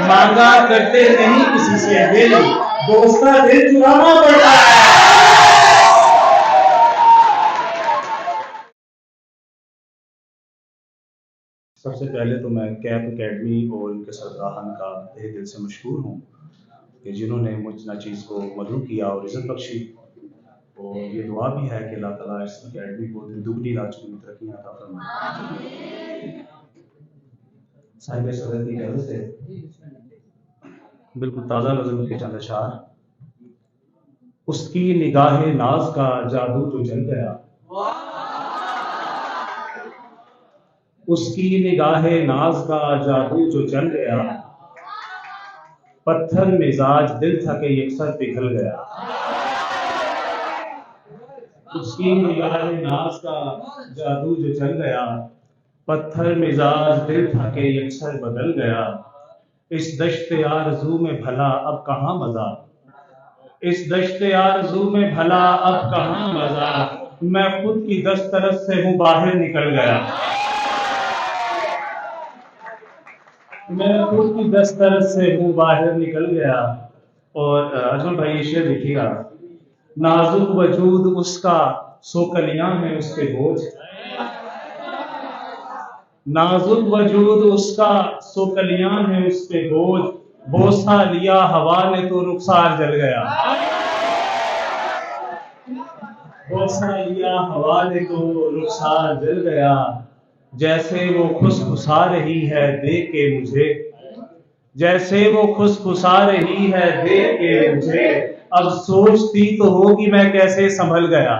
मांगा करते नहीं किसी से दिल, दोस्त का दिल चुराना पड़ता है। सबसे पहले तो मैं कैप एकेडमी और उनके सरबराहान का तहे दिल से मशहूर हूँ कि जिन्होंने मुझ नाचीज़ को मदऊ किया और इज़्ज़त बख्शी। और ये दुआ भी है कि अल्लाह ताला इस एकेडमी को दुगनी राजगुनी तरक्कियां अता फरमाए। साहिब सदर की इजाज़त से बिल्कुल ताज़ा नज़म के चंद अशार। उसकी निगाहे नाज का जादू जो जल गया, उसकी निगाहे नाज का जादू जो जल गया, पत्थर मिजाज दिल था के यकसर पिघल गया। उसकी निगाहे नाज का जादू जो जल गया, पत्थर मिजाज दिल था के यकसर बदल गया। इस दश्त आरज़ू में भला अब कहाँ मज़ा, इस दश्त आरज़ू में भला अब कहाँ मज़ा, मैं खुद की दस्तरस से हूँ बाहर निकल गया। मैं खुद की दस्तरस से हूँ बाहर निकल गया। और अजमल भाई ये शेर देखिएगा। नाजुक वजूद उसका सो कलियां में उसके बोझ, नाजुक वजूद उसका सो कलियां में उसके बोझ, बोसा लिया हवा ने तो रुखसार जल गया। बोसा लिया हवा ने तो रुखसार जल गया। जैसे वो खुसखुसा रही है देख के मुझे, जैसे वो खुसखुसा रही है देख के मुझे, अब सोचती तो होगी मैं कैसे संभल गया।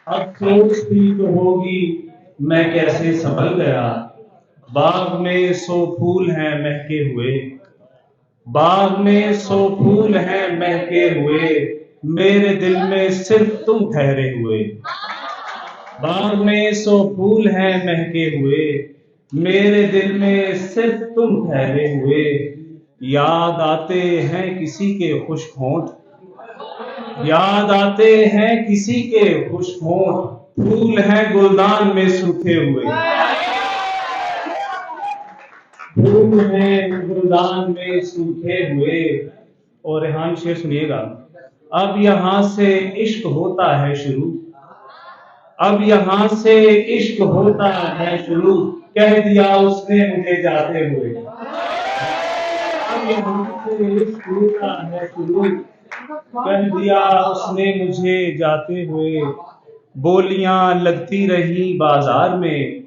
अब सोचती तो होगी मैं कैसे संभल गया। बाग में सौ फूल हैं महके हुए, बाग में सौ फूल हैं महके हुए, मेरे दिल में सिर्फ तुम ठहरे हुए। बाग में सौ फूल हैं महके हुए, मेरे दिल में सिर्फ तुम ठहरे हुए। याद आते हैं किसी के खुश होंठ, याद आते हैं किसी के खुश होंठ, फूल हैं गुलदान में सूखे हुए। फूल हैं गुलदान में सूखे हुए। और रेहान शेर सुनिएगा। अब यहां से इश्क होता है शुरू, अब यहां से इश्क होता है शुरू, कह दिया उसने मुझे जाते हुए। अब यहां से इश्क होता है शुरू, कह दिया उसने मुझे जाते हुए। बोलियां लगती रही बाजार में,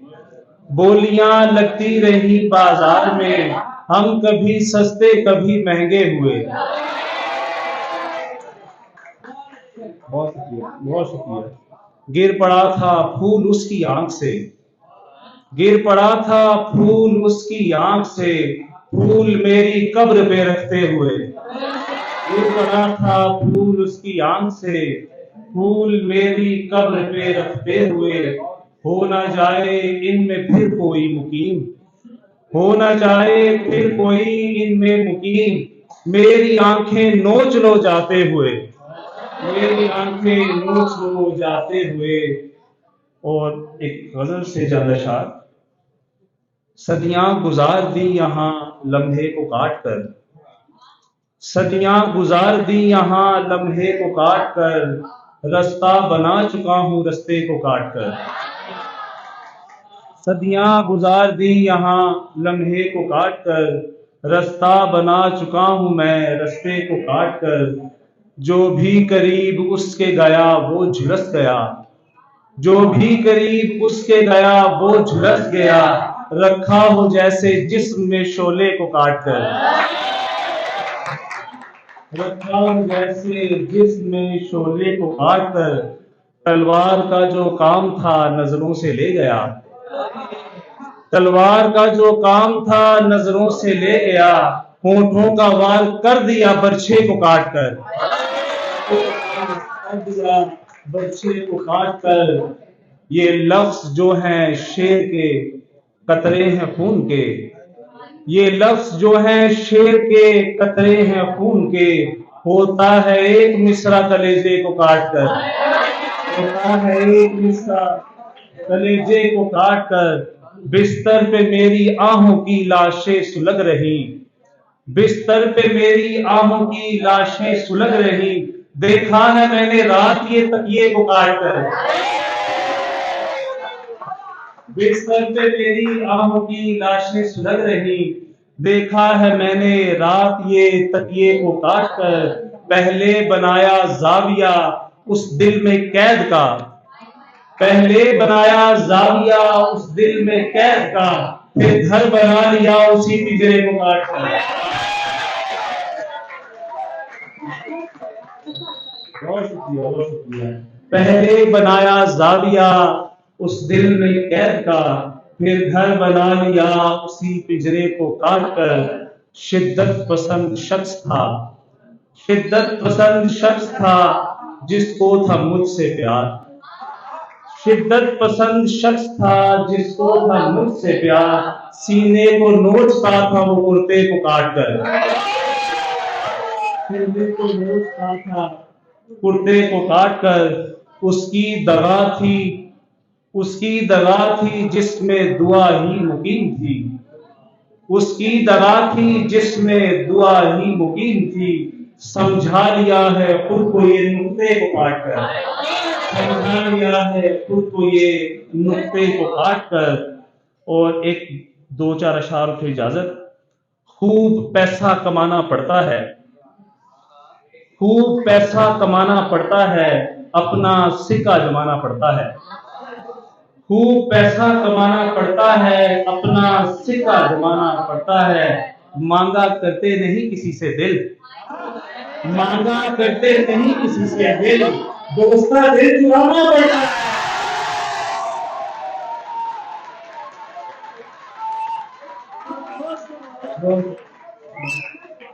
बोलियां लगती रही बाजार में, हम कभी सस्ते कभी महंगे हुए। बहुत शुक्रिया, बहुत शुक्रिया। गिर पड़ा था फूल उसकी आंख से, गिर पड़ा था फूल उसकी आंख से, फूल मेरी कब्र पे रखते हुए। गिर पड़ा था फूल उसकी आंख से, फूल मेरी कब्र पे रखते हुए। हो ना जाए इनमें फिर कोई मुकीम, हो ना जाए फिर कोई इनमें मुकीम, मेरी आंखें नोच लो जाते हुए, मेरी आंखें नोच लो जाते हुए। और एक गजल से ज्यादा शार। सदियां गुजार दी यहां लम्हे को काट कर, सदियां गुजार दी यहां लम्हे को काट कर, रास्ता बना चुका हूं रस्ते को काट कर। सदियां गुजार दी यहां लम्हे को काट कर, रास्ता बना चुका हूं मैं रस्ते को काट कर। जो भी करीब उसके गया वो झुलस गया, जो भी करीब उसके गया वो झुलस गया, रखा हो जैसे जिस्म में शोले को काट कर, रखा हो जैसे जिस्म में शोले को काट कर। तलवार का जो काम था नजरों से ले गया, तलवार का जो काम था नजरों से ले गया, होठों का वार कर दिया बर्छे को काट कर, कर दिया बर्छे को काट कर। ये लफ्ज जो हैं शेर के कतरे हैं खून के, ये लफ्ज जो हैं शेर के कतरे हैं खून के, होता है एक मिसरा कलेजे को काट कर, होता है एक मिसरा कलेजे को काट कर। बिस्तर पे मेरी आहों की लाशें सुलग रही, बिस्तर पे मेरी आहों की लाशें सुलग रही, देखा है मैंने रात ये तकिए को काट कर। बिस्तर पे मेरी आहों की लाशें सुलग रही, देखा है मैंने रात ये तकिए को काट कर। पहले बनाया जाविया उस दिल में कैद का, पहले बनाया जाविया उस दिल में कैद का, फिर घर बना लिया उसी पिंजरे को काट कर। बहुत शुक्रिया, बहुत शुक्रिया। पहले बनाया जाविया उस दिल में कैद का, फिर घर बना लिया उसी पिंजरे को काट कर। शिद्दत पसंद शख्स था, शिद्दत पसंद शख्स था जिसको था मुझसे प्यार, शिद्दत पसंद शख्स था जिसको था मुझसे प्यार। सीने को नोचता था वो कुर्ते को काट कर, सीने को नोचता था कुर्ते को काट कर। उसकी दगा थी, उसकी दगा थी जिसमें दुआ ही मुकीम थी, उसकी दगा थी जिसमें दुआ ही मुकीम थी। समझा लिया है खुद को ये नुक्ते को काट कर, समझा लिया है खुद को ये नुक्ते को काट कर। और एक दो चार अशार की इजाजत। खूब पैसा कमाना पड़ता है, खूब पैसा कमाना पड़ता है, अपना सिक्का जमाना पड़ता है, खूब पैसा कमाना पड़ता है, अपना सिक्का जमाना पड़ता है। मांगा करते नहीं किसी से दिल, मांगा करते नहीं किसी से दिल, दोस्ता दिल चुराना पड़ता है।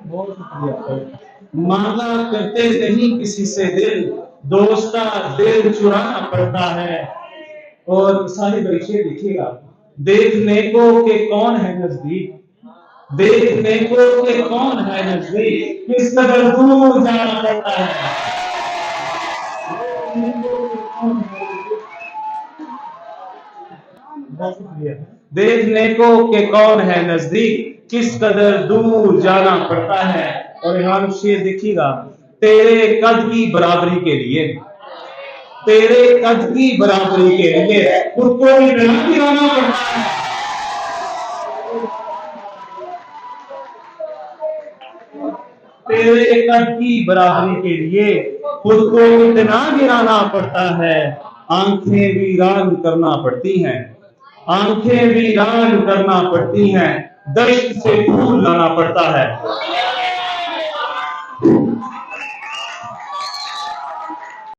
बहुत शुक्रिया। मांगा करते नहीं किसी से दिल, दोस्ता दिल चुराना पड़ता है। और सारी परीक्षे देखिएगा। देखने को के कौन है नजदीक, देखने को के कौन है नजदीक, किस कदर दूर जाना पड़ता है। देखने को के कौन है नजदीक, किस कदर दूर जाना पड़ता है। और यहाँ शेर देखिएगा। तेरे कद की बराबरी के लिए, तेरे कद की बराबरी के लिए खुद को भी गिराना पड़ता है। तेरे कद की बराबरी के लिए खुद को इतना गिराना पड़ता है। आंखें वीरान करना पड़ती हैं, आंखें वीरान करना पड़ती हैं, दश्त से फूल लाना पड़ता है।